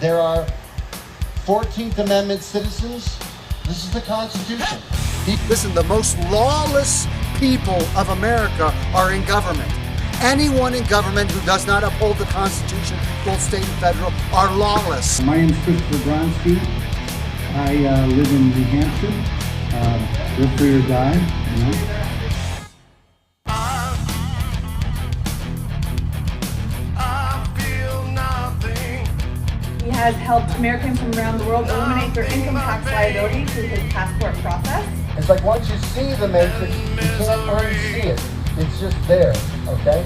There are 14th Amendment citizens. This is the Constitution. Listen, the most lawless people of America are in government. Anyone in government who does not uphold the Constitution, both state and federal, are lawless. My name is Christopher Bronski. I live in New Hampshire. Live free or die, you know. He has helped Americans from around the world eliminate their income tax liability through his passport process. It's like once you see the matrix, you can't unsee it. It's just there, okay?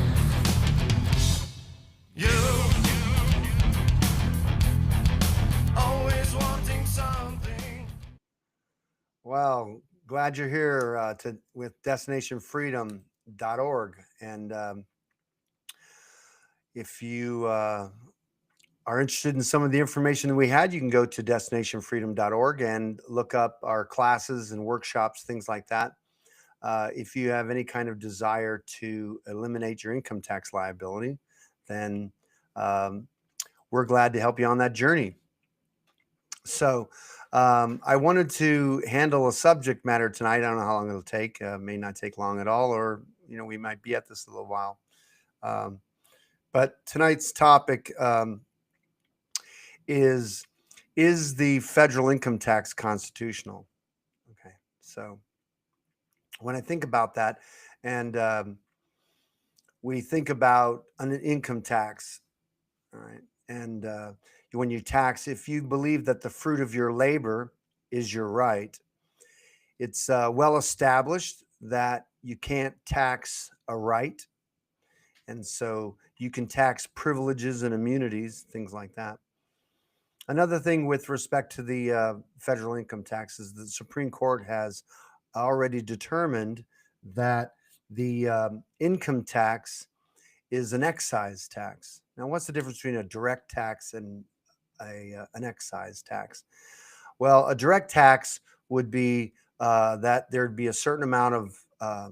Well, glad you're here with DestinationFreedom.org. And if you are interested in some of the information that we had, you can go to DestinationFreedom.org and look up our classes and workshops, things like that. If you have any kind of desire to eliminate your income tax liability, then we're glad to help you on that journey. So I wanted to handle a subject matter tonight. I don't know how long it'll take. May not take long at all, or we might be at this a little while. But tonight's topic is the federal income tax constitutional? Okay, so when I think about that, and we think about an income tax, all right, and when you tax, if you believe that the fruit of your labor is your right, it's well established that you can't tax a right, and so you can tax privileges and immunities, things like that. Another thing with respect to the federal income tax is the Supreme Court has already determined that the income tax is an excise tax. Now, what's the difference between a direct tax and an excise tax? Well, a direct tax would be that there'd be a certain amount of a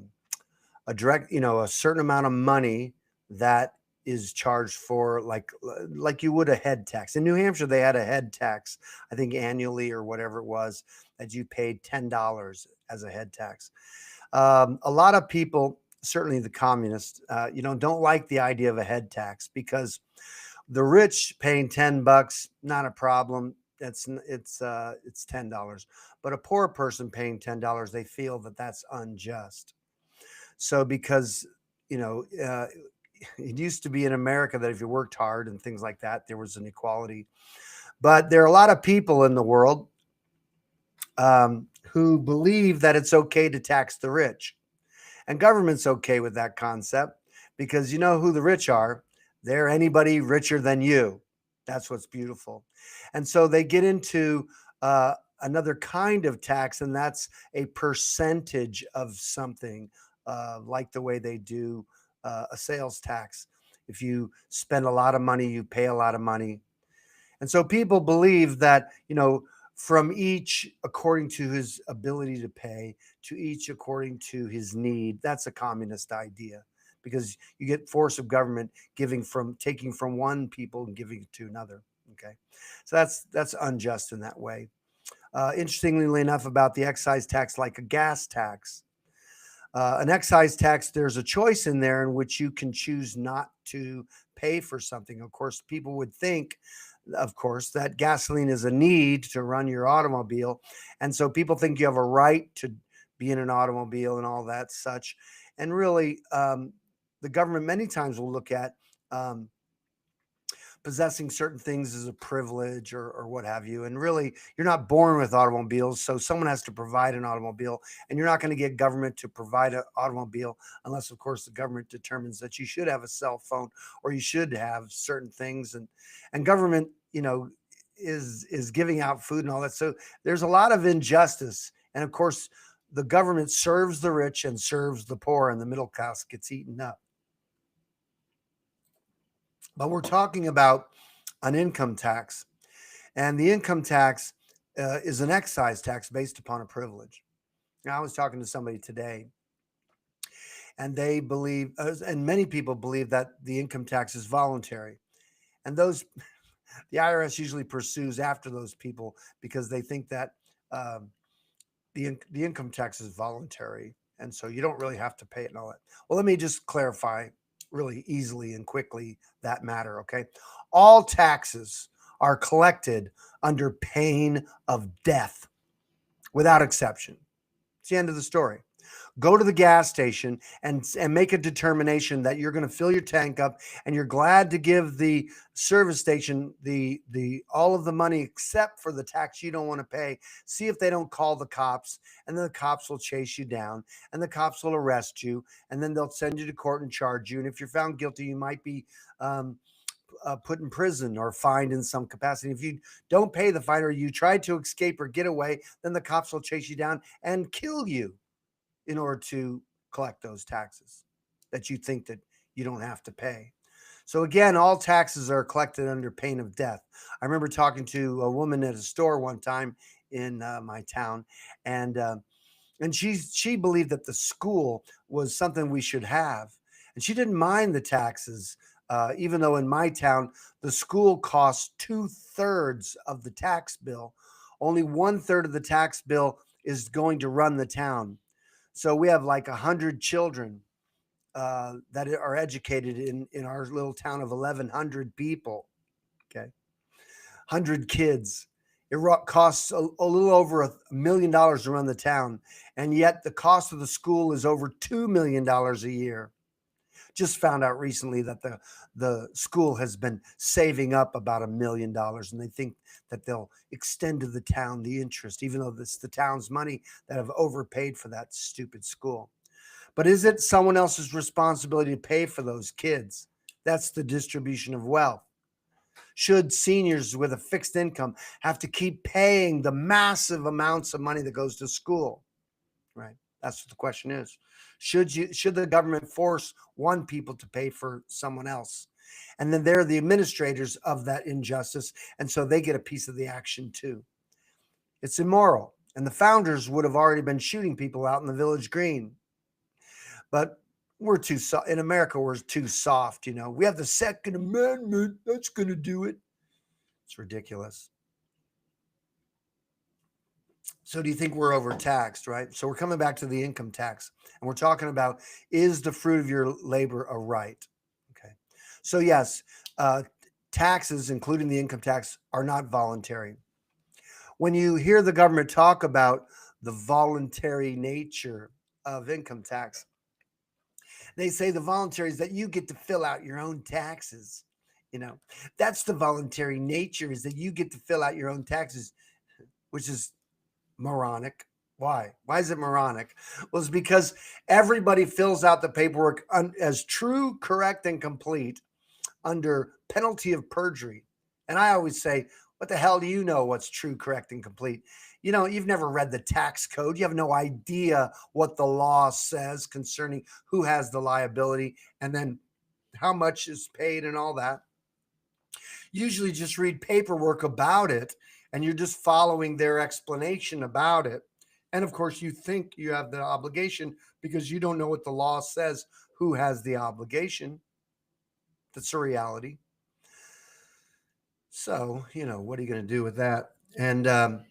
certain amount of money that is charged for, like you would a head tax. In New Hampshire, they had a head tax, I think annually or whatever it was, that you paid $10 as a head tax. A lot of people, certainly the communists, don't like the idea of a head tax, because the rich paying $10, not a problem. It's $10. But a poor person paying $10, they feel that that's unjust. So because, it used to be in America that if you worked hard and things like that, there was an equality. But there are a lot of people in the world who believe that it's okay to tax the rich. And government's okay with that concept, because you know who the rich are. They're anybody richer than you. That's what's beautiful. And so they get into another kind of tax, and that's a percentage of something, like the way they do a sales tax. If you spend a lot of money, you pay a lot of money. And so people believe that, from each according to his ability to pay, to each according to his need. That's a communist idea, because you get force of government taking from one people and giving it to another. Okay, so that's unjust in that way. Interestingly enough, about the excise tax, like a gas tax, an excise tax, there's a choice in there in which you can choose not to pay for something. Of course, people would think, that gasoline is a need to run your automobile. And so people think you have a right to be in an automobile and all that such. And really, the government many times will look at possessing certain things as a privilege or what have you. And really, you're not born with automobiles, so someone has to provide an automobile, and you're not going to get government to provide an automobile unless, of course, the government determines that you should have a cell phone or you should have certain things. And government, is giving out food and all that. So there's a lot of injustice. And of course, the government serves the rich and serves the poor, and the middle class gets eaten up. But we're talking about an income tax, and the income tax is an excise tax based upon a privilege. Now, I was talking to somebody today, and they believe, and many people believe, that the income tax is voluntary. And those The IRS usually pursues after those people because they think that um, the income tax is voluntary, and so you don't really have to pay it and all that. Well, let me just clarify really easily and quickly that matter. Okay, all taxes are collected under pain of death, without exception. It's the end of the story. Go to the gas station and make a determination that you're going to fill your tank up, and you're glad to give the service station the all of the money except for the tax you don't want to pay. See if they don't call the cops, and then the cops will chase you down, and the cops will arrest you, and then they'll send you to court and charge you. And if you're found guilty, you might be put in prison or fined in some capacity. If you don't pay the fine, or you try to escape or get away, then the cops will chase you down and kill you in order to collect those taxes that you think that you don't have to pay. So again, all taxes are collected under pain of death. I remember talking to a woman at a store one time in my town, and she believed that the school was something we should have, and she didn't mind the taxes, even though in my town the school costs 2/3 of the tax bill. Only 1/3 of the tax bill is going to run the town. So we have like 100 children that are educated in our little town of 1,100 people. Okay, 100 kids. It costs a little over $1 million to run the town, and yet the cost of the school is over $2 million a year. Just found out recently that the school has been saving up about $1 million, and they think that they'll extend to the town the interest, even though it's the town's money that have overpaid for that stupid school. But is it someone else's responsibility to pay for those kids? That's the distribution of wealth. Should seniors with a fixed income have to keep paying the massive amounts of money that goes to school? Right. That's what the question is. Should the government force one people to pay for someone else? And then they're the administrators of that injustice, and so they get a piece of the action too. It's immoral. And the founders would have already been shooting people out in the village green. But we're too soft. In America, we're too soft, We have the Second Amendment. That's going to do it. It's ridiculous. So do you think we're overtaxed, right? So we're coming back to the income tax, and we're talking about, is the fruit of your labor a right? Okay. So yes, taxes, including the income tax, are not voluntary. When you hear the government talk about the voluntary nature of income tax, they say the voluntary is that you get to fill out your own taxes. That's the voluntary nature, is that you get to fill out your own taxes, which is moronic. Why? Why is it moronic? Well, it's because everybody fills out the paperwork as true, correct, and complete under penalty of perjury. And I always say, what the hell do you know what's true, correct, and complete? You've never read the tax code. You have no idea what the law says concerning who has the liability and then how much is paid and all that. Usually just read paperwork about it, and you're just following their explanation about it. And of course, you think you have the obligation because you don't know what the law says, who has the obligation. That's a reality. So, what are you going to do with that? And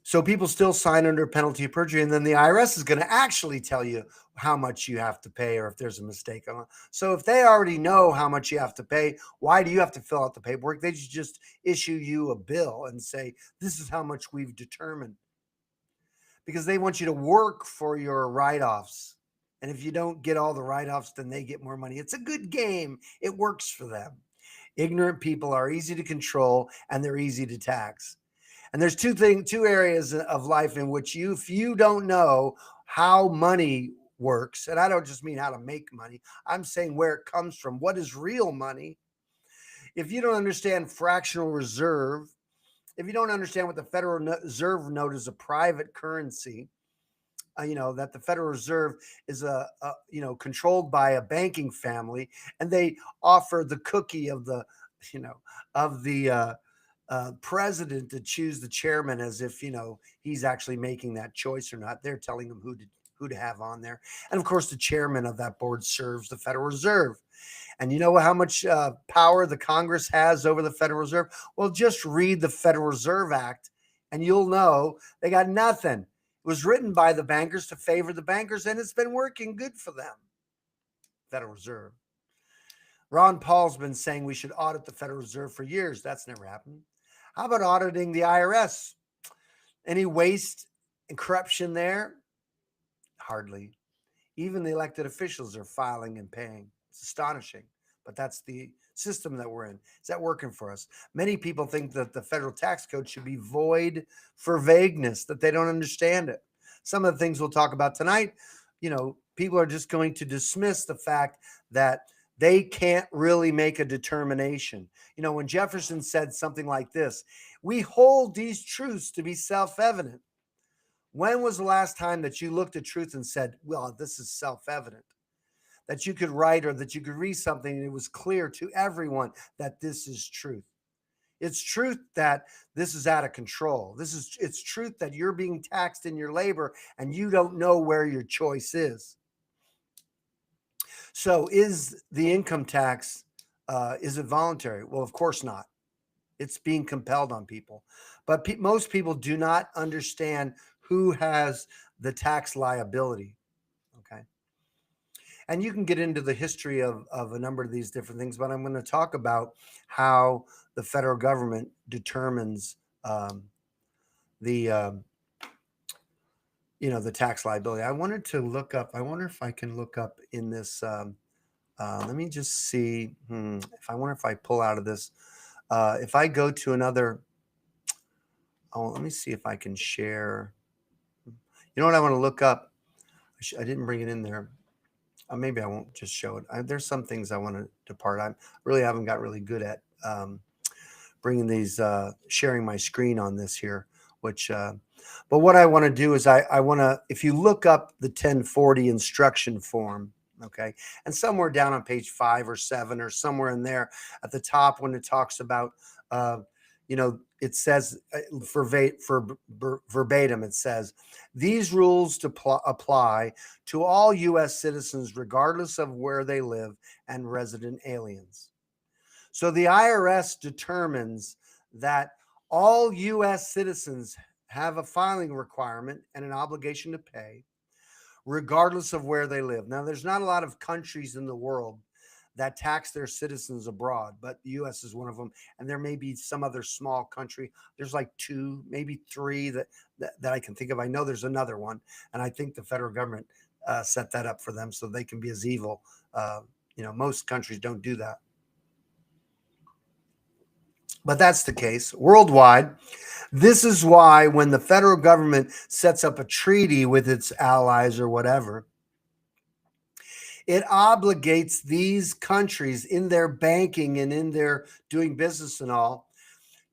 so people still sign under penalty of perjury, and then the IRS is going to actually tell you how much you have to pay or if there's a mistake on it. So if they already know how much you have to pay, why do you have to fill out the paperwork? They just issue you a bill and say, this is how much we've determined. Because they want you to work for your write-offs. And if you don't get all the write-offs, then they get more money. It's a good game. It works for them. Ignorant people are easy to control, and they're easy to tax. And there's two areas of life in which if you don't know how money works, and I don't just mean how to make money, I'm saying where it comes from. What is real money? If you don't understand fractional reserve, if you don't understand what the Federal Reserve note is, a private currency, that the Federal Reserve is controlled by a banking family, and they offer the cookie of the president to choose the chairman as if he's actually making that choice or not. They're telling him who to who to have on there. And of course, the chairman of that board serves the Federal Reserve. And you know how much power the Congress has over the Federal Reserve? Well, just read the Federal Reserve Act and you'll know they got nothing. It was written by the bankers to favor the bankers, and it's been working good for them. Federal Reserve. Ron Paul's been saying we should audit the Federal Reserve for years. That's never happened. How about auditing the IRS? Any waste and corruption there? Hardly. Even the elected officials are filing and paying. It's astonishing, but that's the system that we're in. Is that working for us? Many people think that the federal tax code should be void for vagueness, that they don't understand it. Some of the things we'll talk about tonight, people are just going to dismiss the fact that they can't really make a determination. When Jefferson said something like this, we hold these truths to be self-evident. When was the last time that you looked at truth and said, well, this is self-evident? That you could write or that you could read something and it was clear to everyone that this is truth. It's truth that this is out of control. It's truth that you're being taxed in your labor and you don't know where your choice is. So is the income tax, is it voluntary? Well, of course not. It's being compelled on people. But most people do not understand who has the tax liability. Okay. And you can get into the history of a number of these different things, but I'm going to talk about how the federal government determines the tax liability. I wanted to look up, I wonder if I can look up in this, let me just see, I wonder if I pull out of this, if I go to another, let me see if I can share. You know what I want to look up? I didn't bring it in there. Maybe I won't just show it. There's some things I want to depart. I really haven't got really good at bringing these, sharing my screen on this here, but what I want to do is I want to, if you look up the 1040 instruction form, okay, and somewhere down on page 5 or 7 or somewhere in there at the top when it talks about, it says verbatim, it says, these rules apply to all U.S. citizens regardless of where they live and resident aliens. So the IRS determines that all U.S. citizens have a filing requirement and an obligation to pay regardless of where they live. Now, there's not a lot of countries in the world that tax their citizens abroad, but the U.S. is one of them. And there may be some other small country. There's like 2, maybe 3 that I can think of. I know there's another one. And I think the federal government set that up for them so they can be as evil. Most countries don't do that. But that's the case worldwide. This is why when the federal government sets up a treaty with its allies or whatever, it obligates these countries in their banking and in their doing business and all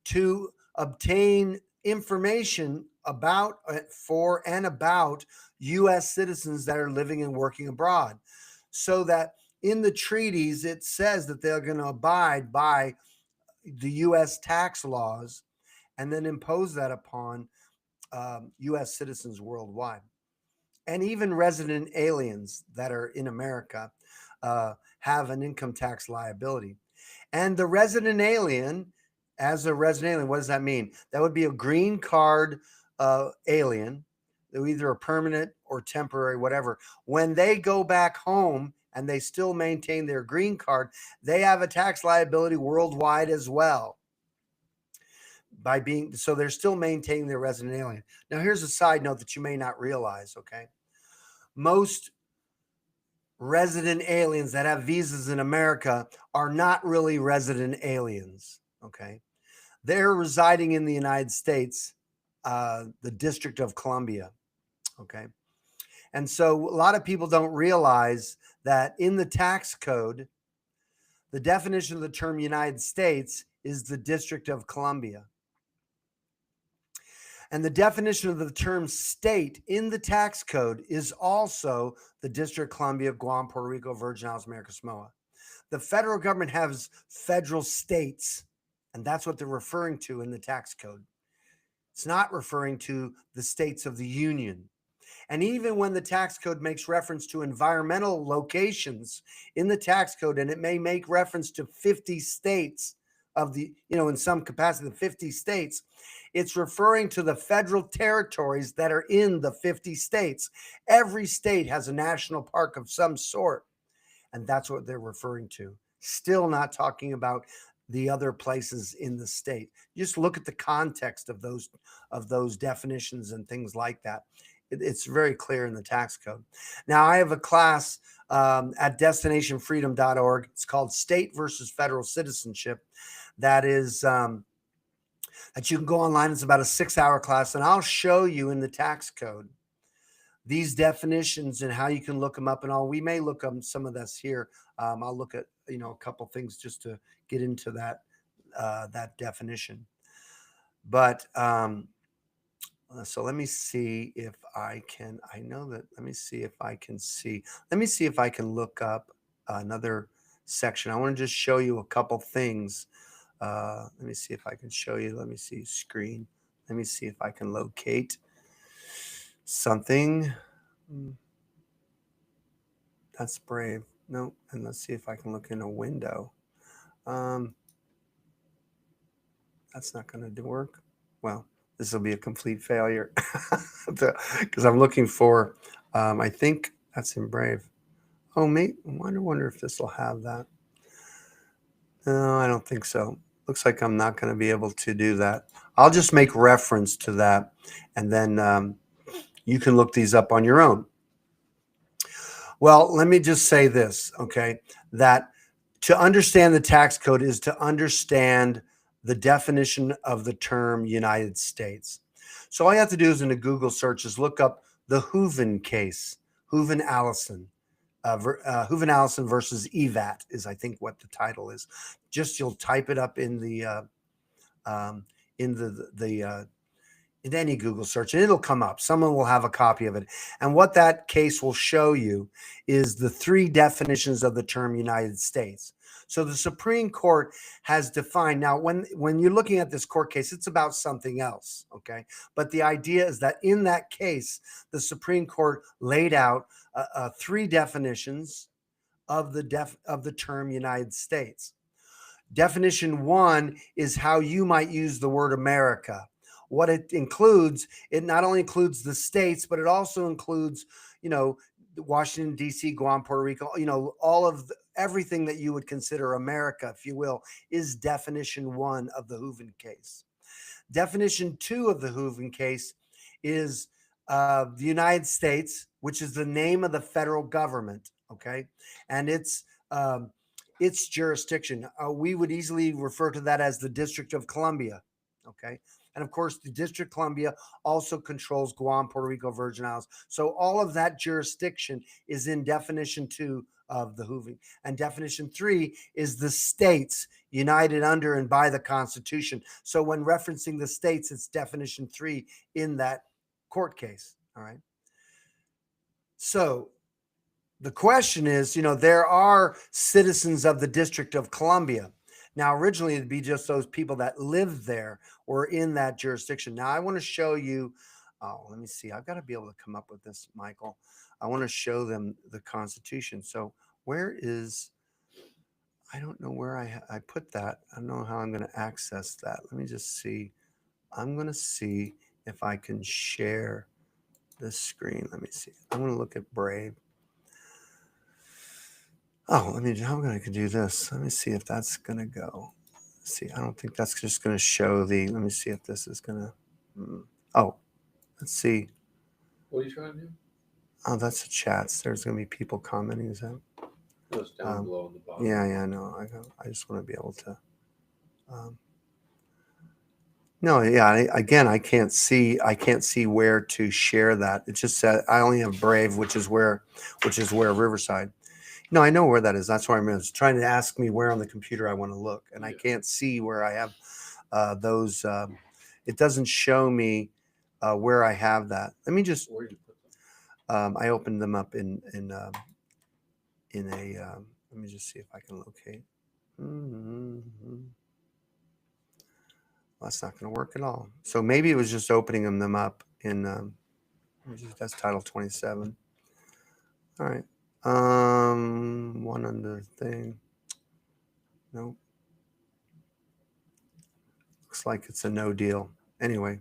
to obtain information about U.S. citizens that are living and working abroad, so that in the treaties, it says that they're going to abide by the U.S. tax laws and then impose that upon U.S. citizens worldwide. And even resident aliens that are in America have an income tax liability. And the resident alien, as a resident alien, what does that mean? That would be a green card alien. They're either a permanent or temporary, whatever. When they go back home and they still maintain their green card, they have a tax liability worldwide as well. So they're still maintaining their resident alien. Now, here's a side note that you may not realize, okay? Most resident aliens that have visas in America are not really resident aliens, okay? They're residing in the United States, the District of Columbia, okay? And so a lot of people don't realize that in the tax code, the definition of the term United States is the District of Columbia. And the definition of the term state in the tax code is also the District of Columbia, Guam, Puerto Rico, Virgin Islands, America, Samoa. The federal government has federal states, and that's what they're referring to in the tax code. It's not referring to the states of the union. And even when the tax code makes reference to environmental locations in the tax code, and it may make reference to 50 states of the, in some capacity, the 50 states, it's referring to the federal territories that are in the 50 states. Every state has a national park of some sort, and that's what they're referring to. Still not talking about the other places in the state. Just look at the context of those definitions and things like that. It's very clear in the tax code. Now, I have a class at DestinationFreedom.org. It's called State versus Federal Citizenship. That is that you can go online. It's about a 6-hour class, and I'll show you in the tax code these definitions and how you can look them up and all. We may look up some of this here. I'll look at a couple things just to get into that definition. But so let me see if I can. I know that. Let me see if I can see. Let me see if I can look up another section. I want to just show you a couple things. Let me see if I can show you. Let me see screen. Let me see if I can locate something. That's brave. No, and let's see if I can look in a window. That's not going to work. Well, this will be a complete failure because I'm looking for. I think that's in Brave. Oh, mate, I wonder if this will have that. No, I don't think so. Looks like I'm not going to be able to do that. I'll just make reference to that, and then you can look these up on your own. Well, let me just say this, okay, that to understand the tax code is to understand the definition of the term United States. So all you have to do is in a Google search is look up the Hooven case, Hooven-Allison. Hooven-Allison versus EVAT is, I think, what the title is. Just you'll type it up in in any Google search, and it'll come up. Someone will have a copy of it. And what that case will show you is the 3 definitions of the term United States. So the Supreme Court has defined. Now, when you're looking at this court case, it's about something else, okay? But the idea is that in that case, the Supreme Court laid out 3 definitions of the term United States. Definition 1 is how you might use the word America. What it includes, it not only includes the states, but it also includes, Washington, D.C., Guam, Puerto Rico, all of everything that you would consider America, if you will, is definition 1 of the Hooven case. Definition 2 of the Hooven case is the United States, which is the name of the federal government, okay? And its jurisdiction. We would easily refer to that as the District of Columbia, okay? And of course, the District of Columbia also controls Guam, Puerto Rico, Virgin Islands. So all of that jurisdiction is in definition 2 of the Hooven. And definition 3 is the states united under and by the Constitution. So when referencing the states, it's definition 3 in that court case. All right. So the question is, there are citizens of the District of Columbia. Now, originally, it'd be just those people that lived there or in that jurisdiction. Now, I want to show you. Oh, let me see. I've got to be able to come up with this, Michael. I want to show them the Constitution. So where is, I don't know where I put that. I don't know how I'm going to access that. Let me just see. I'm going to see if I can share this screen. Let me see. I'm going to look at Brave. Oh, how am I going to do this? Let me see if that's going to go. Let's see, I don't think that's just going to show let me see if this is going to, oh, let's see. What are you trying to do? Oh, that's the chats. There's going to be people commenting. Is that? Oh, it's down below on the bottom. Yeah, no, I just want to be able to. No, yeah. Again, I can't see where to share that. It just said I only have Brave, which is where Riverside. No, I know where that is. That's why I'm trying to ask me where on the computer I want to look, and I can't see where I have those. It doesn't show me where I have that. Let me just. Where did you put them? I opened them up in a. Let me just see if I can locate. Well, that's not going to work at all. So maybe it was just opening them up in. That's Title 27. All right. One under thing. Nope. Looks like it's a no deal. Anyway,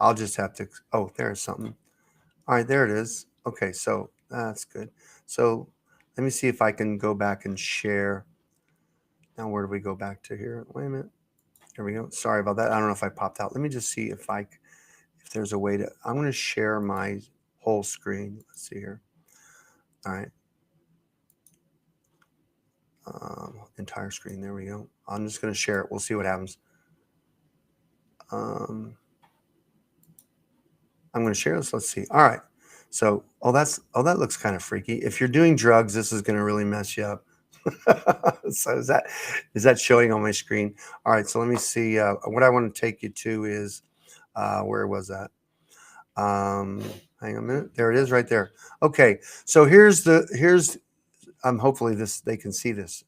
I'll just have to. Oh, there's something. All right, there it is. Okay, so that's good. So let me see if I can go back and share. Now, where do we go back to here? Wait a minute. Here we go. Sorry about that. I don't know if I popped out. Let me just see if there's a way to. I'm going to share my whole screen. Let's see here. All right. Entire screen. There we go. I'm just going to share it. We'll see what happens. I'm going to share this. Let's see. All right. So, that looks kind of freaky. If you're doing drugs, this is going to really mess you up. So is that showing on my screen? All right. So let me see. What I want to take you to is, where was that? Hang on a minute. There it is right there. Okay. So here's hopefully they can see this.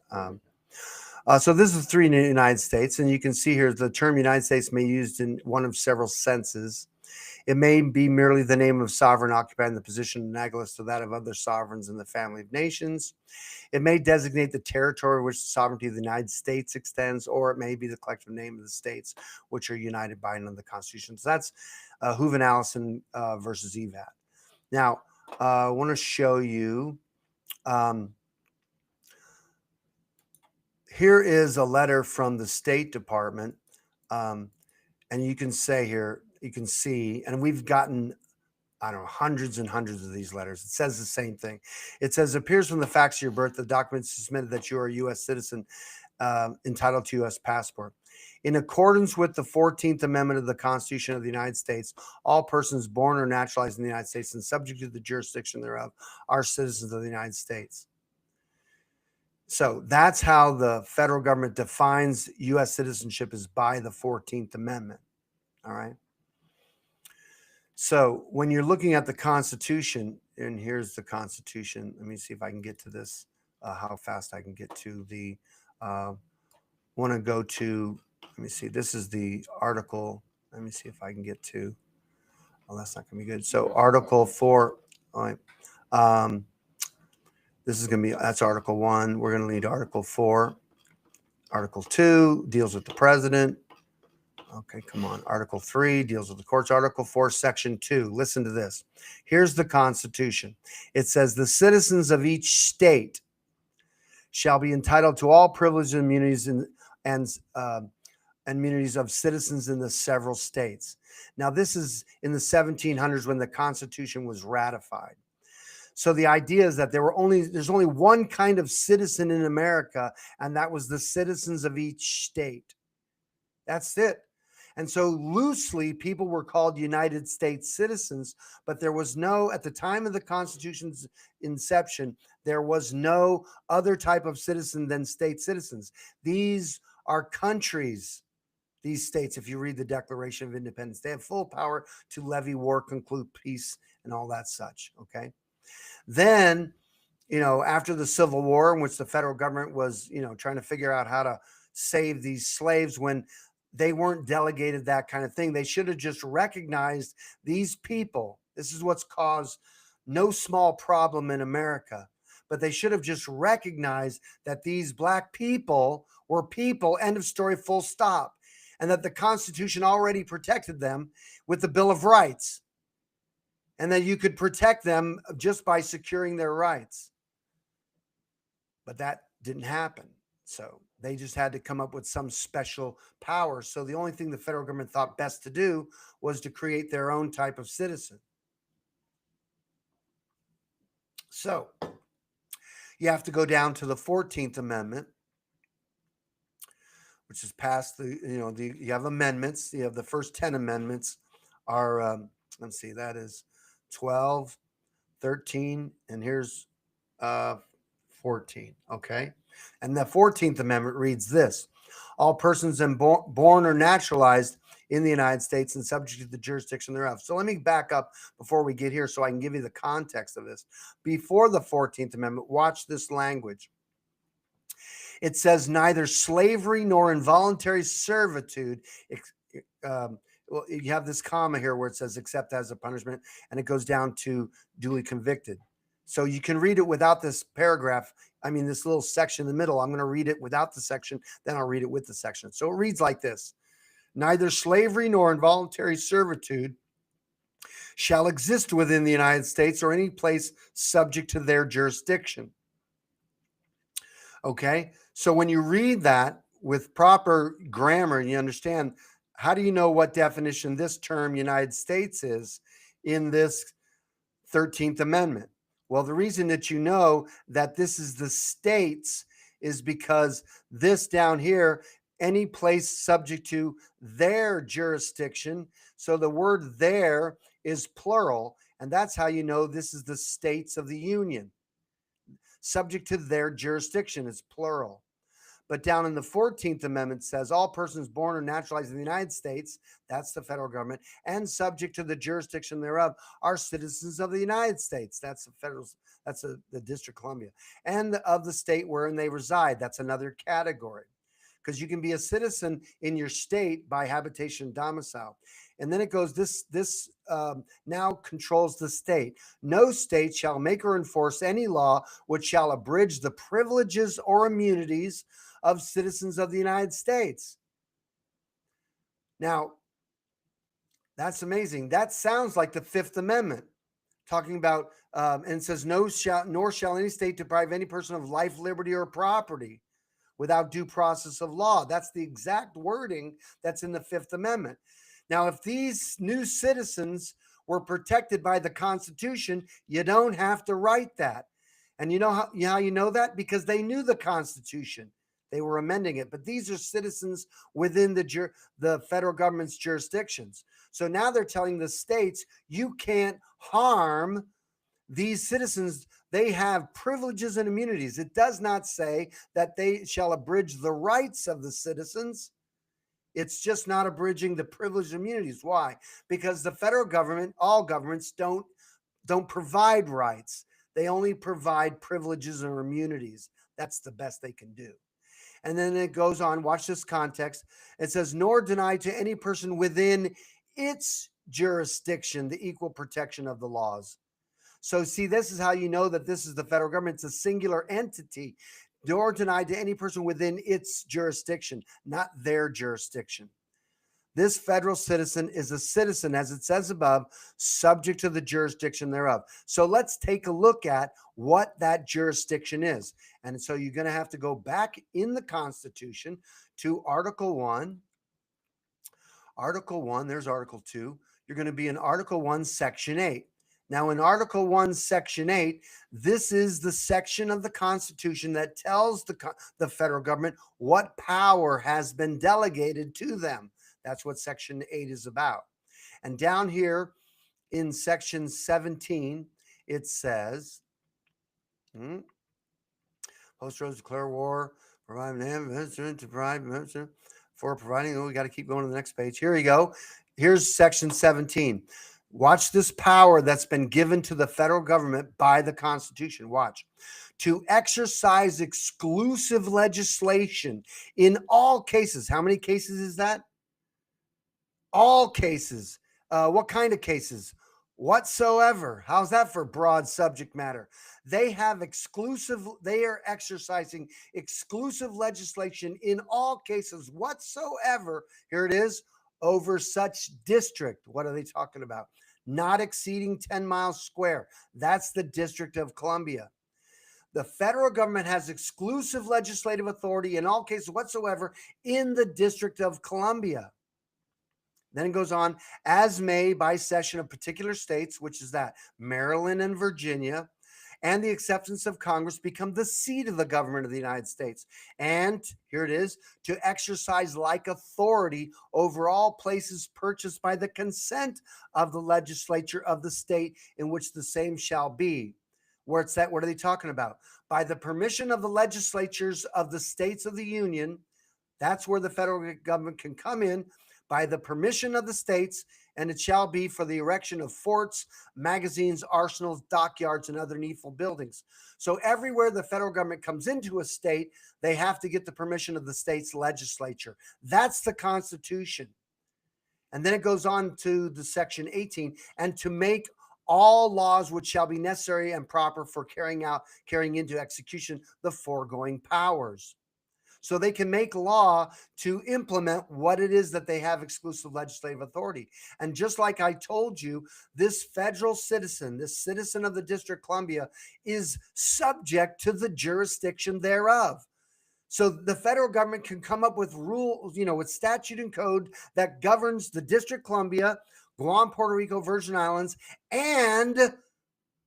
So this is 3 in the United States, and you can see here the term United States may be used in one of several senses. It may be merely the name of sovereign occupying the position analogous to that of other sovereigns in the family of nations. It may designate the territory which the sovereignty of the United States extends, or it may be the collective name of the states which are united by and under the Constitution. So that's Hooven Allison versus EVAT. Now, I want to show you. Here is a letter from the State Department, and you can say here, you can see, and we've gotten, I don't know, hundreds and hundreds of these letters. It says the same thing. It says, appears from the facts of your birth, the documents submitted that you are a U.S. citizen entitled to U.S. passport. In accordance with the 14th Amendment of the Constitution of the United States, all persons born or naturalized in the United States and subject to the jurisdiction thereof are citizens of the United States. So that's how the federal government defines U.S. citizenship, is by the 14th Amendment. All right. So when you're looking at the Constitution, and here's the Constitution. Let me see if I can get to this, how fast I can get to the, want to go to, let me see, this is the article. Let me see if I can get to, oh, that's not going to be good. So Article 4, all right. This is going to be, that's Article 1. We're going to lead Article 4. Article 2 deals with the president. Okay, come on. Article 3 deals with the courts. Article 4, Section 2. Listen to this. Here's the Constitution. It says, the citizens of each state shall be entitled to all privileges and immunities and immunities of citizens in the several states. Now, this is in the 1700s when the Constitution was ratified. So the idea is that there's only one kind of citizen in America, and that was the citizens of each state. That's it. And so loosely, people were called United States citizens, but there was no, at the time of the Constitution's inception, there was no other type of citizen than state citizens. These are countries, these states. If you read the Declaration of Independence, they have full power to levy war, conclude peace, and all that such, okay? Then, after the Civil War, in which the federal government was, trying to figure out how to save these slaves, when they weren't delegated that kind of thing, they should have just recognized these people. This is what's caused no small problem in America, but they should have just recognized that these black people were people, end of story, full stop, and that the Constitution already protected them with the Bill of Rights, and that you could protect them just by securing their rights. But that didn't happen. So they just had to come up with some special power. So the only thing the federal government thought best to do was to create their own type of citizen. So you have to go down to the 14th Amendment, which is past you have amendments. You have the first 10 amendments are, let's see, that is 12, 13, and here's 14. Okay. And the 14th Amendment reads this: all persons born or naturalized in the United States and subject to the jurisdiction thereof. So let me back up before we get here so I can give you the context of this. Before the 14th Amendment, watch this language. It says neither slavery nor involuntary servitude well, you have this comma here where it says except as a punishment, and it goes down to duly convicted. So you can read it without this paragraph. I mean, this little section in the middle. I'm going to read it without the section, then I'll read it with the section. So it reads like this: neither slavery nor involuntary servitude shall exist within the United States or any place subject to their jurisdiction. Okay, so when you read that with proper grammar, you understand, how do you know what definition this term United States is in this 13th Amendment? Well, the reason that you know that this is the states is because this down here, any place subject to their jurisdiction. So the word there is plural, and that's how you know this is the states of the Union. Subject to their jurisdiction is plural. But down in the 14th Amendment says all persons born or naturalized in the United States, that's the federal government, and subject to the jurisdiction thereof are citizens of the United States. That's the federal, that's the District of Columbia, and of the state wherein they reside. That's another category, because you can be a citizen in your state by habitation and domicile. And then it goes, this now controls the state. No state shall make or enforce any law which shall abridge the privileges or immunities of citizens of the United States. Now, that's amazing. That sounds like the Fifth Amendment, talking about, and it says, nor shall any state deprive any person of life, liberty, or property without due process of law. That's the exact wording that's in the Fifth Amendment. Now, if these new citizens were protected by the Constitution, you don't have to write that. And you know how you know that? Because they knew the Constitution. They were amending it. But these are citizens within the federal government's jurisdictions. So now they're telling the states, you can't harm these citizens. They have privileges and immunities. It does not say that they shall abridge the rights of the citizens. It's just not abridging the privileges and immunities. Why? Because the federal government, all governments don't provide rights. They only provide privileges or immunities. That's the best they can do. And then it goes on, watch this context. It says, nor deny to any person within its jurisdiction the equal protection of the laws. So see, this is how you know that this is the federal government. It's a singular entity. Nor deny to any person within its jurisdiction, not their jurisdiction. This federal citizen is a citizen, as it says above, subject to the jurisdiction thereof. So let's take a look at what that jurisdiction is. And so you're going to have to go back in the Constitution to Article 1. Article 1, there's Article 2. You're going to be in Article 1, Section 8. Now, in Article 1, Section 8, this is the section of the Constitution that tells the federal government what power has been delegated to them. That's what Section 8 is about. And down here in Section 17, it says, post-rose declare war, provide an ambition to provide for providing. Oh, we got to keep going to the next page. Here you go. Here's Section 17. Watch this power that's been given to the federal government by the Constitution. Watch. To exercise exclusive legislation in all cases. How many cases is that? All cases. What kind of cases? Whatsoever. How's that for broad subject matter? They are exercising exclusive legislation in all cases whatsoever. Here it is. Over such district. What are they talking about? Not exceeding 10 miles square. That's the District of Columbia. The federal government has exclusive legislative authority in all cases whatsoever in the District of Columbia. Then it goes on, as may by session of particular states, which is that Maryland and Virginia, and the acceptance of Congress become the seat of the government of the United States. And here it is, to exercise like authority over all places purchased by the consent of the legislature of the state in which the same shall be. Where it's that, what are they talking about? By the permission of the legislatures of the states of the Union, that's where the federal government can come in, by the permission of the states, and it shall be for the erection of forts, magazines, arsenals, dockyards, and other needful buildings. So everywhere the federal government comes into a state, they have to get the permission of the state's legislature. That's the Constitution. And then it goes on to the section 18, and to make all laws which shall be necessary and proper for carrying into execution the foregoing powers. So they can make law to implement what it is that they have exclusive legislative authority. And just like I told you, this federal citizen, this citizen of the District of Columbia, is subject to the jurisdiction thereof. So the federal government can come up with rules, with statute and code that governs the District of Columbia, Guam, Puerto Rico, Virgin Islands, and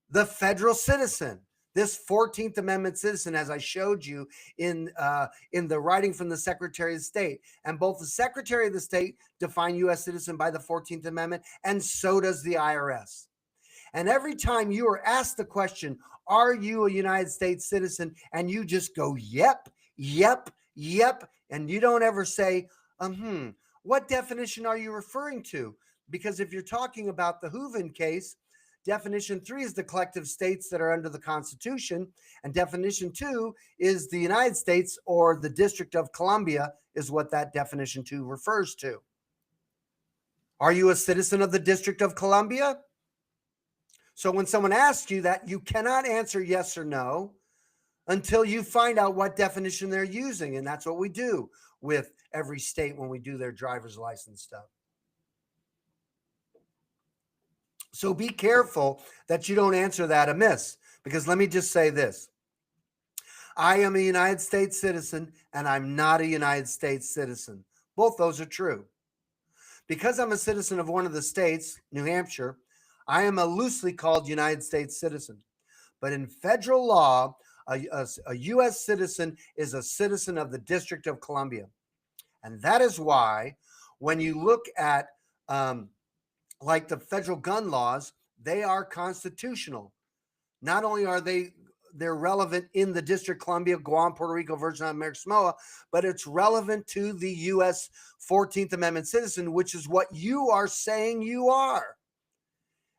the federal citizen. This 14th Amendment citizen, as I showed you in the writing from the Secretary of State. And both the Secretary of the State define U.S. citizen by the 14th Amendment, and so does the IRS. And every time you are asked the question, are you a United States citizen? And you just go, yep, yep, yep. And you don't ever say, what definition are you referring to? Because if you're talking about the Hooven case, definition 3 is the collective states that are under the Constitution, and definition 2 is the United States, or the District of Columbia is what that definition 2 refers to. Are you a citizen of the District of Columbia? So when someone asks you that, you cannot answer yes or no until you find out what definition they're using, and that's what we do with every state when we do their driver's license stuff. So be careful that you don't answer that amiss, because let me just say this. I am a United States citizen and I'm not a United States citizen. Both those are true. Because I'm a citizen of one of the states, New Hampshire, I am a loosely called United States citizen. But in federal law, a U.S. citizen is a citizen of the District of Columbia. And that is why when you look at like the federal gun laws, they are constitutional. Not only are they're relevant in the District of Columbia, Guam, Puerto Rico, Virgin Islands, American Samoa, but it's relevant to the U.S. 14th Amendment citizen, which is what you are saying you are.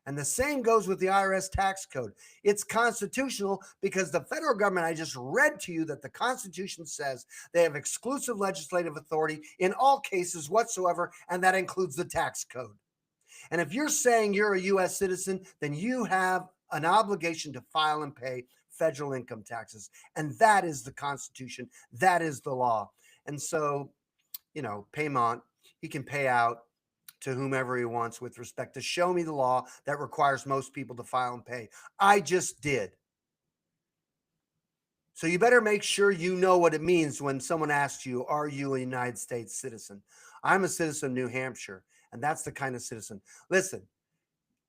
And the same goes with the IRS tax code. It's constitutional because the federal government, I just read to you that the Constitution says they have exclusive legislative authority in all cases whatsoever, and that includes the tax code. And if you're saying you're a U.S. citizen, then you have an obligation to file and pay federal income taxes. And that is the Constitution. That is the law. And so, payment, he can pay out to whomever he wants with respect to show me the law that requires most people to file and pay. I just did. So you better make sure you know what it means when someone asks you, are you a United States citizen? I'm a citizen of New Hampshire. And that's the kind of citizen. Listen,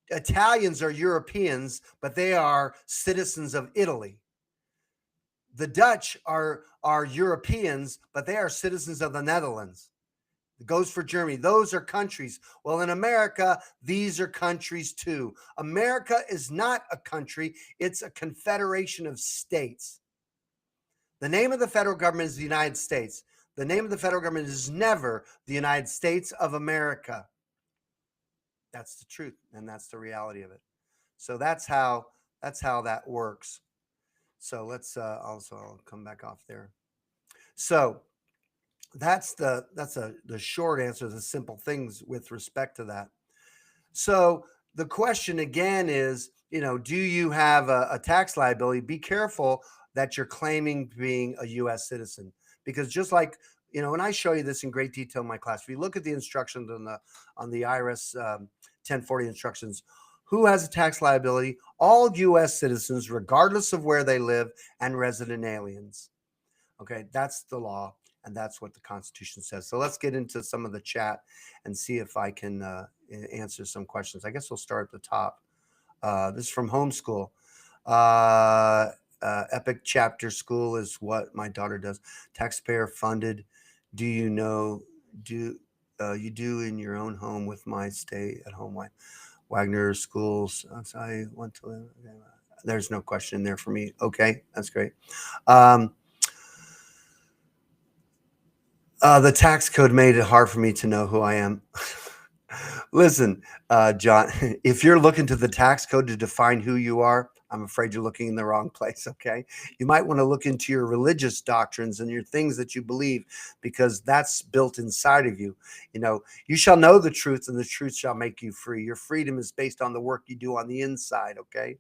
Italians are Europeans, but they are citizens of Italy. The Dutch are Europeans, but they are citizens of the Netherlands. It goes for Germany. Those are countries. Well, in America, these are countries too. America is not a country. It's a confederation of states. The name of the federal government is the United States. The name of the federal government is never the United States of America. That's the truth, and that's the reality of it. So that's how that works. So let's I'll come back off there. So that's the short answer, the simple things with respect to that. So the question again is, do you have a tax liability? Be careful that you're claiming being a U.S. citizen. Because just like, and I show you this in great detail in my class, if you look at the instructions on the IRS 1040 instructions, who has a tax liability? All U.S. citizens, regardless of where they live, and resident aliens. Okay, that's the law, and that's what the Constitution says. So let's get into some of the chat and see if I can answer some questions. I guess we'll start at the top. This is from Homeschool. Epic Chapter School is what my daughter does. Taxpayer funded. Do you know? You do in your own home with my stay at home wife. Wagner Schools. I went to live. There's no question there for me. Okay, that's great. The tax code made it hard for me to know who I am. Listen, John, if you're looking to the tax code to define who you are, I'm afraid you're looking in the wrong place, okay? You might want to look into your religious doctrines and your things that you believe, because that's built inside of you. You know, you shall know the truth, and the truth shall make you free. Your freedom is based on the work you do on the inside, okay?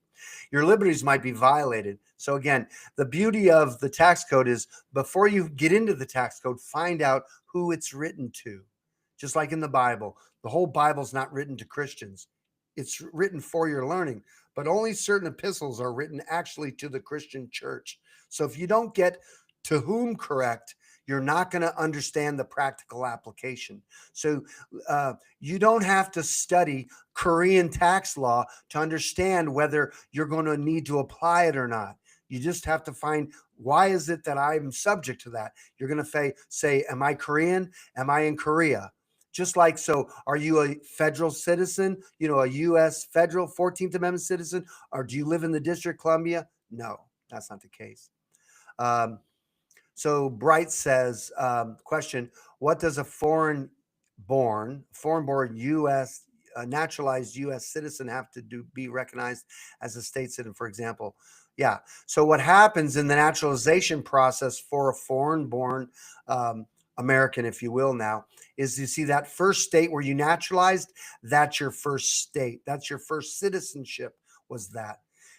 Your liberties might be violated. So again, the beauty of the tax code is, before you get into the tax code, find out who it's written to. Just like in the Bible, the whole Bible's not written to Christians. It's written for your learning, but only certain epistles are written actually to the Christian church. So if you don't get to whom correct, you're not going to understand the practical application. So you don't have to study Korean tax law to understand whether you're going to need to apply it or not. You just have to find, why is it that I'm subject to that? You're going to say, am I Korean? Am I in Korea? Just like, so are you a federal citizen, you know, a U.S. federal 14th Amendment citizen, or do you live in the District of Columbia? No, that's not the case. So Bright says, question, what does a foreign-born U.S. Naturalized U.S. citizen have to do be recognized as a state citizen, for example? Yeah. So what happens in the naturalization process for a foreign-born American, if you will, now, is you see that first state where you naturalized, that's your first state. That's your first citizenship, was that.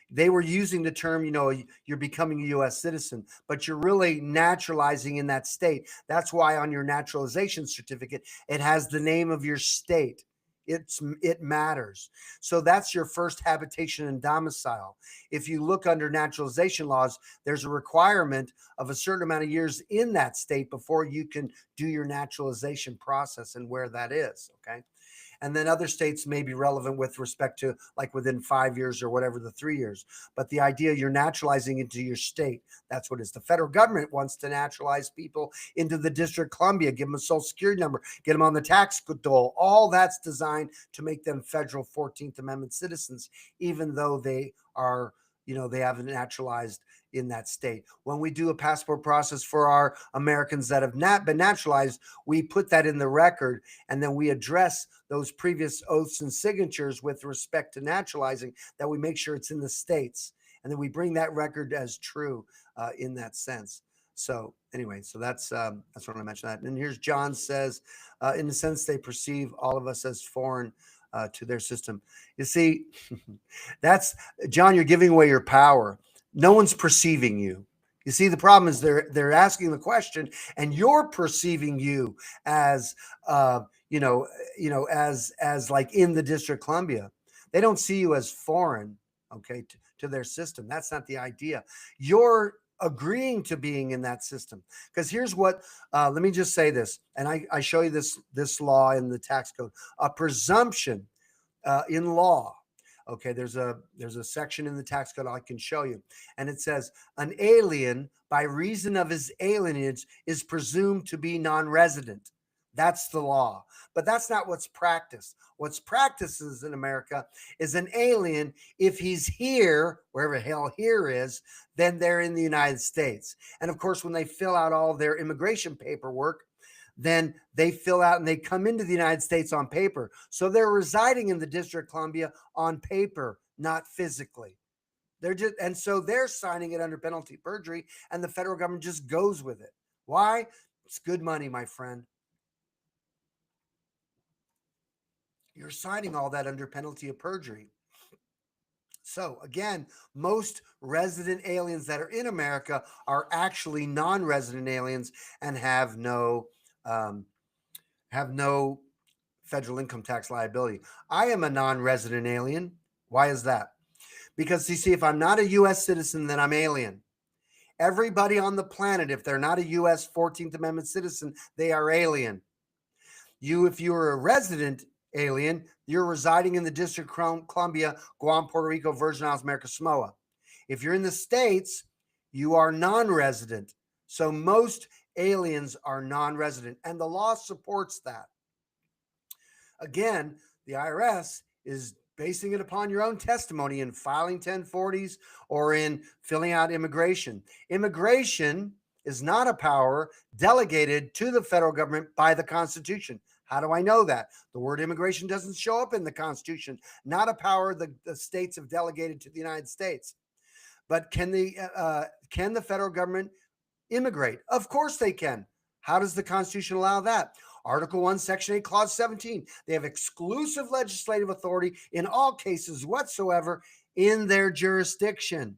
They were using the term, you know, you're becoming a U.S. citizen, but you're really naturalizing in that state. That's why on your naturalization certificate, it has the name of your state. It matters. So that's your first habitation and domicile. If you look under naturalization laws, there's a requirement of a certain amount of years in that state before you can do your naturalization process and where that is, okay? And then other states may be relevant with respect to like within 5 years or whatever, the 3 years. But the idea, you're naturalizing into your state. That's what it is. The federal government wants to naturalize people into the District of Columbia, give them a social security number, get them on the tax dole. All that's designed to make them federal 14th Amendment citizens, even though they are, you know, they haven't naturalized in that state. When we do a passport process for our Americans that have not been naturalized, we put that in the record, and then we address those previous oaths and signatures with respect to naturalizing, that we make sure it's in the states, and then we bring that record as true in that sense. So anyway, so that's what I mentioned that. And here's John says, in the sense they perceive all of us as foreign to their system. You see, that's, John, you're giving away your power. No one's perceiving you. You see, the problem is they're asking the question, and you're perceiving you as as like in the District of Columbia. They don't see you as foreign, okay, to their system. That's not the idea. You're agreeing to being in that system, because here's what, let me just say this, and I show you this law in the tax code. A presumption in law. Okay, there's a section in the tax code I can show you, and it says an alien by reason of his alienage is presumed to be non-resident. That's the law, but that's not what's practiced. What's practiced in America is an alien, if he's here, wherever the hell here is, then they're in the United States. And of course, when they fill out all their immigration paperwork, then they fill out and they come into the United States on paper. So they're residing in the District of Columbia on paper, not physically. And so they're signing it under penalty of perjury, and the federal government just goes with it. Why? It's good money, my friend. You're signing all that under penalty of perjury. So again, most resident aliens that are in America are actually non-resident aliens and have no federal income tax liability. I am a non-resident alien. Why is that? Because you see, if I'm not a U.S. citizen, then I'm alien. Everybody on the planet, if they're not a U.S. 14th Amendment citizen, they are alien. If you're a resident alien, you're residing in the District of Columbia, Guam, Puerto Rico, Virgin Islands, America, Samoa. If you're in the States, you are non-resident. So most aliens are non-resident, and the law supports that. Again, the IRS is basing it upon your own testimony in filing 1040s or in filling out immigration. Immigration is not a power delegated to the federal government by the Constitution. How do I know that? The word immigration doesn't show up in the Constitution. Not a power the states have delegated to the United States. But can the federal government immigrate? Of course they can. How does the Constitution allow that? Article 1, Section 8, Clause 17. They have exclusive legislative authority in all cases whatsoever in their jurisdiction.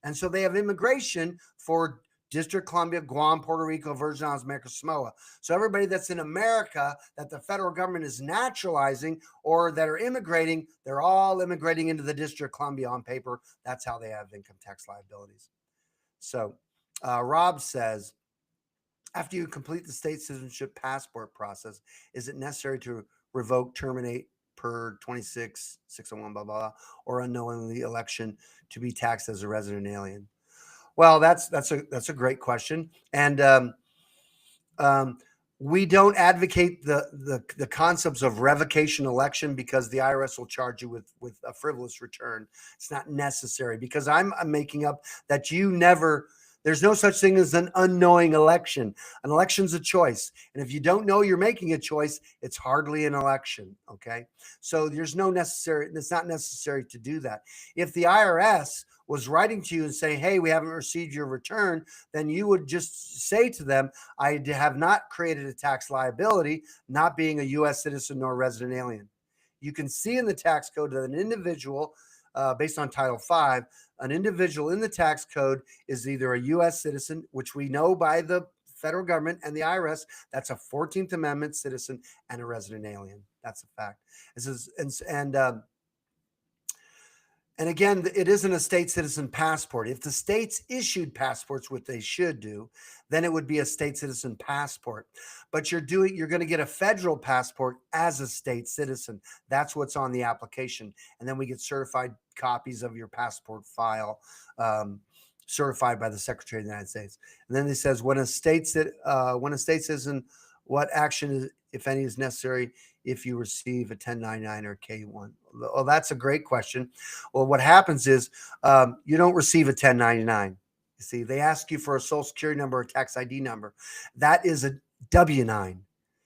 And so they have immigration for District of Columbia, Guam, Puerto Rico, Virgin Islands, America, Samoa. So everybody that's in America that the federal government is naturalizing or that are immigrating, they're all immigrating into the District of Columbia on paper. That's how they have income tax liabilities. So Rob says, after you complete the state citizenship passport process, is it necessary to revoke, terminate per 26,601, blah, blah, blah, or unknowingly election to be taxed as a resident alien? Well, that's a great question. And we don't advocate the concepts of revocation election because the IRS will charge you with a frivolous return. It's not necessary because I'm making up that there's no such thing as an unknowing election. An election's a choice. And if you don't know you're making a choice, it's hardly an election. Okay. So it's not necessary to do that. If the IRS was writing to you and saying, hey, we haven't received your return, then you would just say to them, I have not created a tax liability, not being a U.S. citizen nor resident alien. You can see in the tax code that an individual, based on Title V, an individual in the tax code is either a U.S. citizen, which we know by the federal government and the IRS, that's a 14th Amendment citizen, and a resident alien. That's a fact. And again, it isn't a state citizen passport. If the states issued passports, which they should do, then it would be a state citizen passport. But you're going to get a federal passport as a state citizen. That's what's on the application. And then we get certified copies of your passport file, certified by the Secretary of the United States. And then it says, when a state citizen, what action, if any, is necessary if you receive a 1099 or K-1? Well, that's a great question. Well, what happens is you don't receive a 1099. You see, they ask you for a social security number or tax ID number. That is a W-9.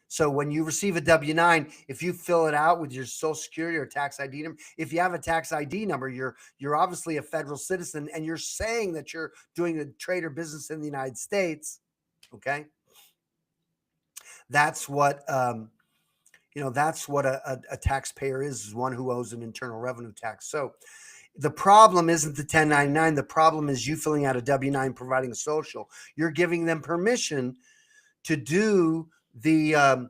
So when you receive a W-9, if you fill it out with your social security or tax ID number, if you have a tax ID number, you're obviously a federal citizen and you're saying that you're doing a trade or business in the United States. Okay. That's what that's what a taxpayer is one who owes an internal revenue tax. So the problem isn't the 1099. The problem is you filling out a W-9, providing a social. You're giving them permission to do the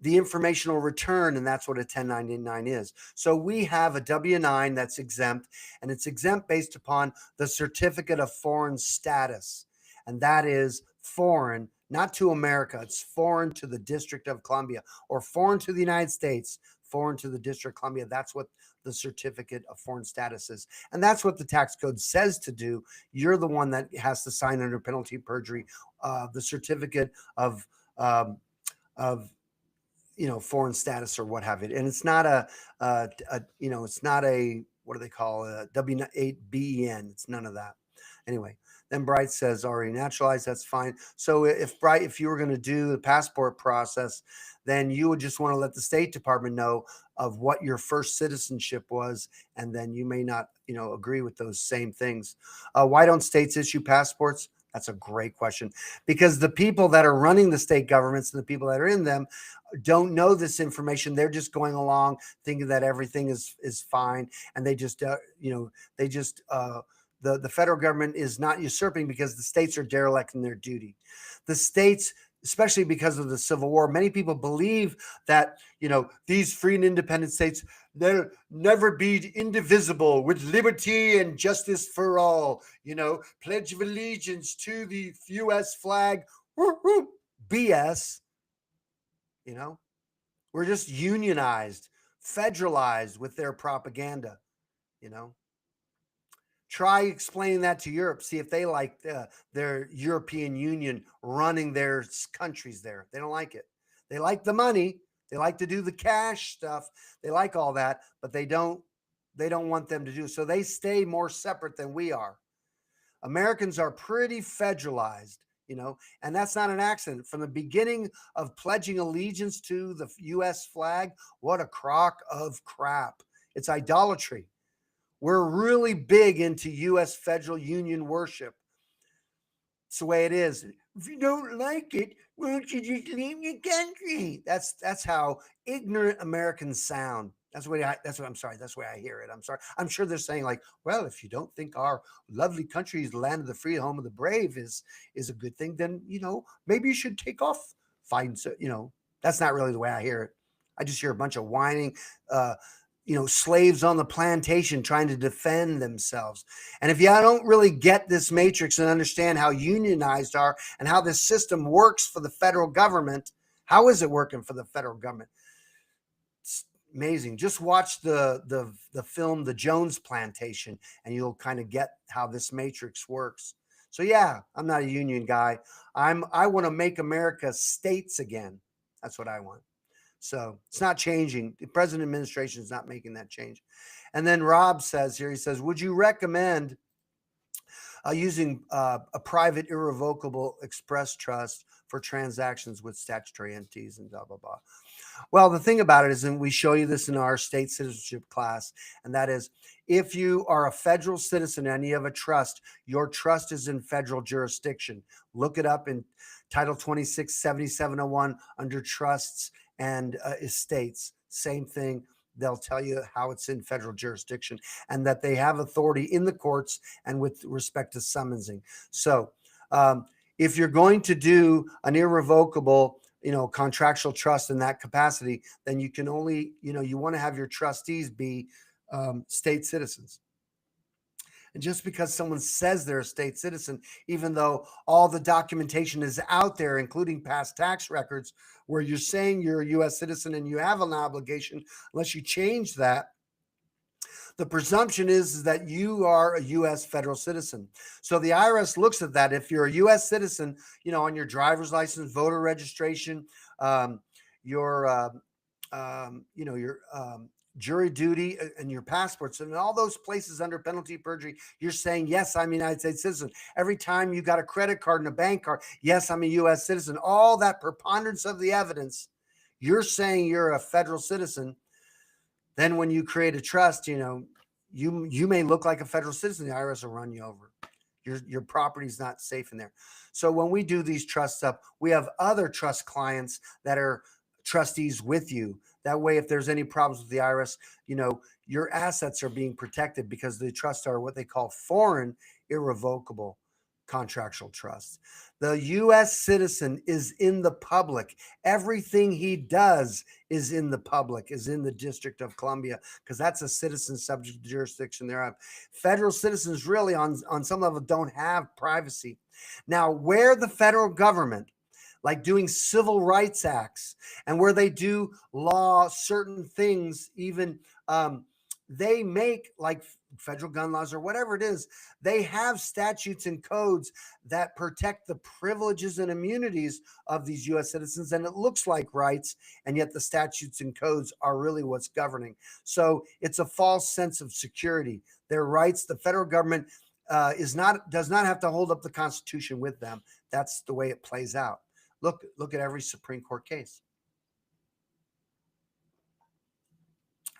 informational return, and that's what a 1099 is. So we have a W-9 that's exempt, and it's exempt based upon the certificate of foreign status, and that is foreign, not to America. It's foreign to the District of Columbia, or foreign to the United States, foreign to the District of Columbia. That's what the certificate of foreign status is. And that's what the tax code says to do. You're the one that has to sign under penalty of perjury, the certificate of foreign status or what have you. And it's not it's not a, what do they call a W-8BEN. It's none of that. Anyway. Then Bright says already naturalized. That's fine. So if you were going to do the passport process, then you would just want to let the State Department know of what your first citizenship was, and then you may not, agree with those same things. Why don't states issue passports? That's a great question, because the people that are running the state governments and the people that are in them don't know this information. They're just going along thinking that everything is fine, and they just the federal government is not usurping because the states are derelict in their duty. The states, especially because of the Civil War, many people believe that, these free and independent states, they'll never be indivisible with liberty and justice for all, Pledge of Allegiance to the U.S. flag, BS, we're just unionized, federalized with their propaganda, Try explaining that to Europe. See if they like their European Union running their countries there. They don't like it. They like the money. They like to do the cash stuff. They like all that, but they don't want them to do. So they stay more separate than we are. Americans are pretty federalized, and that's not an accident. From the beginning of pledging allegiance to the U.S. flag, what a crock of crap. It's idolatry. We're really big into U.S. federal union worship. It's the way it is. If you don't like it, why don't you just leave your country? That's how ignorant Americans sound. That's the way I hear it. I'm sorry. I'm sure they're saying like, well, if you don't think our lovely country is the land of the free, home of the brave is a good thing, then maybe you should take off. That's not really the way I hear it. I just hear a bunch of whining, slaves on the plantation trying to defend themselves. And if you don't really get this matrix and understand how unionized are and how this system works for the federal government, how is it working for the federal government? It's amazing. Just watch the film, The Jones Plantation, and you'll kind of get how this matrix works. So yeah, I'm not a union guy. I want to make America states again. That's what I want. So it's not changing. The present administration is not making that change. And then Rob says here, he says, would you recommend using a private irrevocable express trust for transactions with statutory entities and blah, blah, blah? Well, the thing about it is, and we show you this in our state citizenship class, and that is, if you are a federal citizen and you have a trust, your trust is in federal jurisdiction. Look it up in Title 26, 7701 under trusts and estates. Same thing. They'll tell you how it's in federal jurisdiction and that they have authority in the courts and with respect to summonsing. So if you're going to do an irrevocable, contractual trust in that capacity, then you can only, you want to have your trustees be state citizens. And just because someone says they're a state citizen, even though all the documentation is out there, including past tax records, where you're saying you're a U.S. citizen and you have an obligation, unless you change that, the presumption is that you are a U.S. federal citizen. So the IRS looks at that. If you're a U.S. citizen, on your driver's license, voter registration, your jury duty and your passports and all those places under penalty of perjury, you're saying, yes, I'm a United States citizen. Every time you got a credit card and a bank card, yes, I'm a U.S. citizen. All that preponderance of the evidence, you're saying you're a federal citizen. Then when you create a trust, you may look like a federal citizen. The IRS will run you over. Your property's not safe in there. So when we do these trusts up, we have other trust clients that are trustees with you. That way, if there's any problems with the IRS, your assets are being protected because the trusts are what they call foreign irrevocable contractual trusts. The U.S. citizen is in the public. Everything he does is in the public, is in the District of Columbia, because that's a citizen subject to jurisdiction thereof. Federal citizens really on some level don't have privacy. Now, where the federal government, like doing civil rights acts and where they do law, certain things, even they make like federal gun laws or whatever it is, they have statutes and codes that protect the privileges and immunities of these U.S. citizens. And it looks like rights, and yet the statutes and codes are really what's governing. So it's a false sense of security. Their rights, the federal government does not have to hold up the Constitution with them. That's the way it plays out. Look at every Supreme Court case.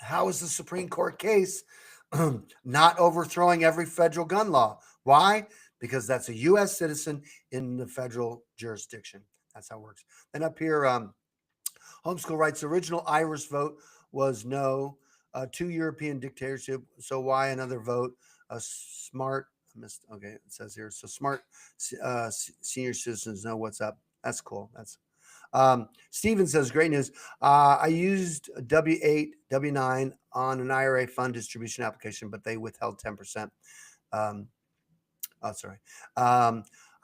How is the Supreme Court case not overthrowing every federal gun law? Why? Because that's a U.S. citizen in the federal jurisdiction. That's how it works. Then up here, Homeschool writes, original Irish vote was no. 2 European dictatorship. So why another vote? Smart. Okay, it says here. So smart senior citizens know what's up. That's cool. That's Steven says, great news. I used W8, W9 on an IRA fund distribution application, but they withheld 10%.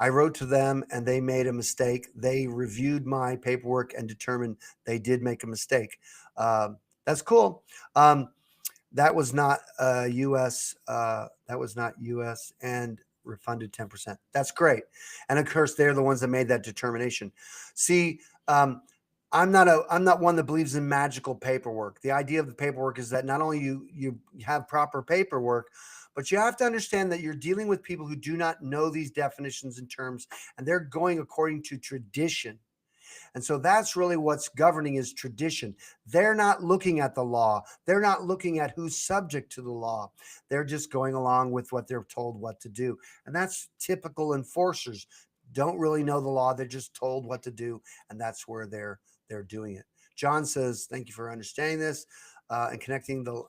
I wrote to them and they made a mistake. They reviewed my paperwork and determined they did make a mistake. That's cool. That was not U.S. That was not U.S. and refunded 10%. That's great. And of course, they're the ones that made that determination. See, I'm not one that believes in magical paperwork. The idea of the paperwork is that not only you have proper paperwork, but you have to understand that you're dealing with people who do not know these definitions and terms, and they're going according to tradition. And so that's really what's governing is tradition. They're not looking at the law. They're not looking at who's subject to the law. They're just going along with what they're told what to do. And that's typical enforcers. Don't really know the law. They're just told what to do. And that's where they're doing it. John says, thank you for understanding this and connecting to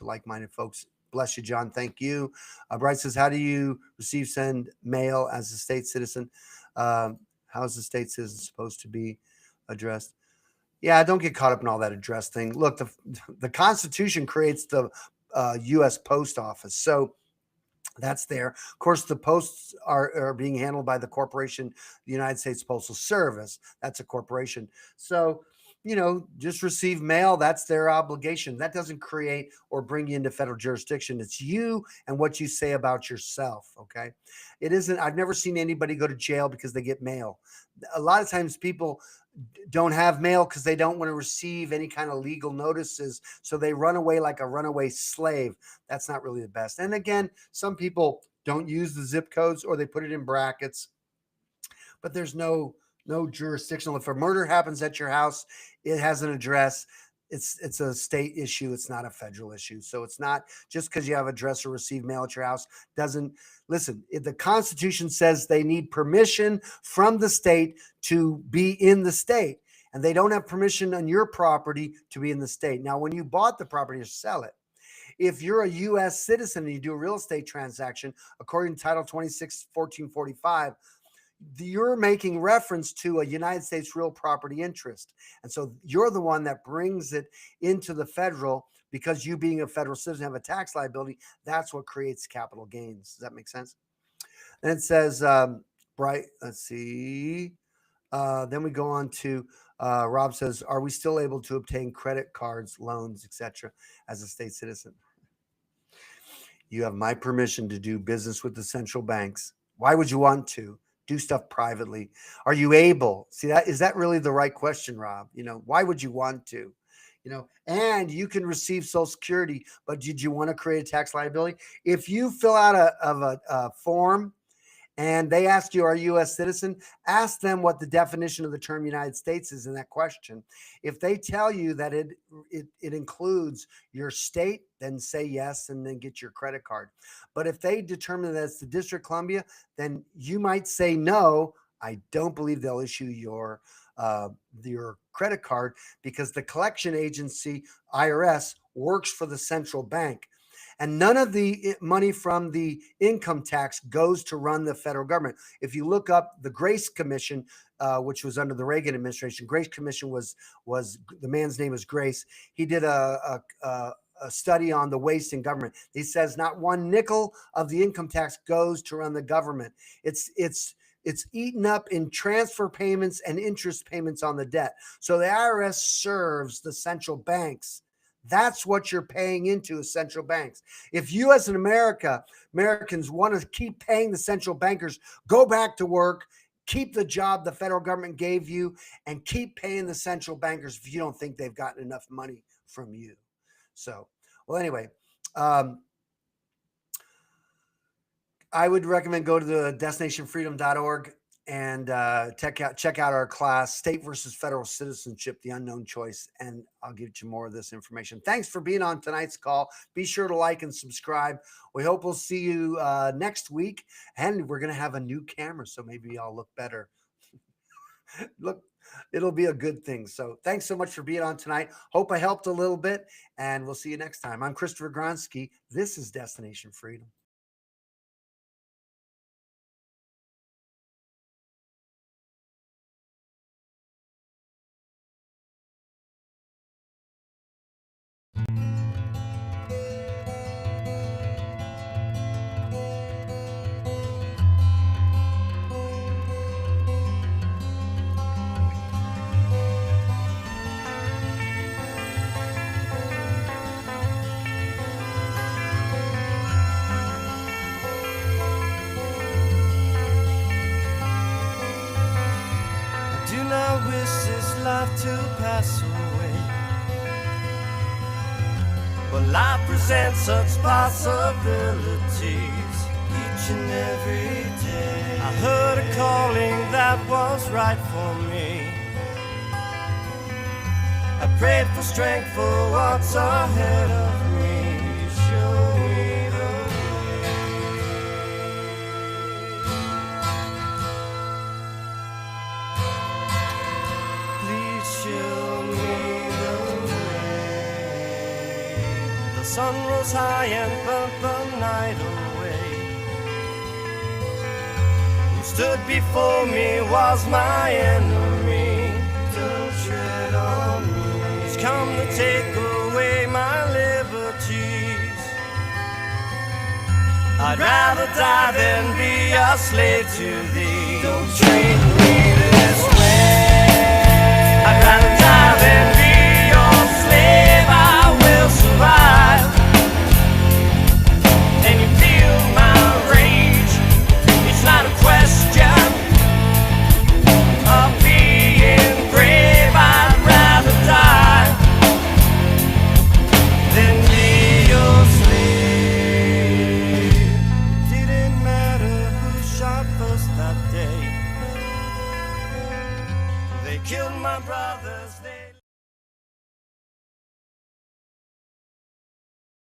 like-minded folks. Bless you, John. Thank you. Bright says, how do you send mail as a state citizen? How is the state citizen supposed to be addressed? Yeah, don't get caught up in all that address thing. Look, the Constitution creates the U.S. Post Office. So that's there. Of course, the posts are being handled by the corporation, the United States Postal Service. That's a corporation. So, just receive mail. That's their obligation. That doesn't create or bring you into federal jurisdiction. It's you and what you say about yourself. Okay. It isn't, I've never seen anybody go to jail because they get mail. A lot of times people don't have mail because they don't want to receive any kind of legal notices. So they run away like a runaway slave. That's not really the best. And again, some people don't use the zip codes or they put it in brackets, but there's no jurisdictional. If a murder happens at your house, it has an address. It's a state issue. It's not a federal issue. So it's not just because you have address or receive mail at your house listen, if the Constitution says they need permission from the state to be in the state, and they don't have permission on your property to be in the state. Now, when you bought the property or sell it, if you're a U.S. citizen and you do a real estate transaction, according to Title 26, 1445, you're making reference to a United States real property interest. And so you're the one that brings it into the federal because you being a federal citizen have a tax liability. That's what creates capital gains. Does that make sense? And it says, let's see. Then we go on to Rob says, are we still able to obtain credit cards, loans, etc. as a state citizen? You have my permission to do business with the central banks. Why would you want to do stuff privately? Are you able? See, is that really the right question, Rob? Why would you want to? And you can receive Social Security, but did you want to create a tax liability? If you fill out a form and they ask you, are you a U.S. citizen? Ask them what the definition of the term United States is in that question. If they tell you that it includes your state, then say yes and then get your credit card. But if they determine that it's the District of Columbia, then you might say no. I don't believe they'll issue your credit card because the collection agency, IRS, works for the central bank. And none of the money from the income tax goes to run the federal government. If you look up the Grace Commission, which was under the Reagan administration, Grace Commission was the man's name is Grace. He did a study on the waste in government. He says not one nickel of the income tax goes to run the government. It's eaten up in transfer payments and interest payments on the debt. So the IRS serves the central banks. That's what you're paying into is central banks. If you as Americans want to keep paying the central bankers, go back to work, keep the job the federal government gave you, and keep paying the central bankers if you don't think they've gotten enough money from you. So, well, anyway, I would recommend go to the DestinationFreedom.org and check out our class, State versus Federal Citizenship, the Unknown Choice, and I'll give you more of this information. Thanks for being on tonight's call. Be sure to like and subscribe. We hope we'll see you next week, and we're going to have a new camera, so maybe y'all look better. Look, it'll be a good thing. So thanks so much for being on tonight. Hope I helped a little bit, and we'll see you next time. I'm Christopher Gronsky. This is Destination Freedom. To pass away, but life presents such possibilities each and every day. I heard a calling that was right for me, Prayed for strength for what's ahead of me. Show me the way. Please show me the way. The sun rose high and burnt the night away. Who stood before me was my enemy. Don't tread on me. He's come to take away my liberties. I'd rather die than be a slave to thee. Don't treat me this way. I'd rather die than be your slave. I will survive. Then you feel my rage. It's not a question of being brave. I'd rather die than be your slave. It didn't matter who shot first that day. They killed my brothers.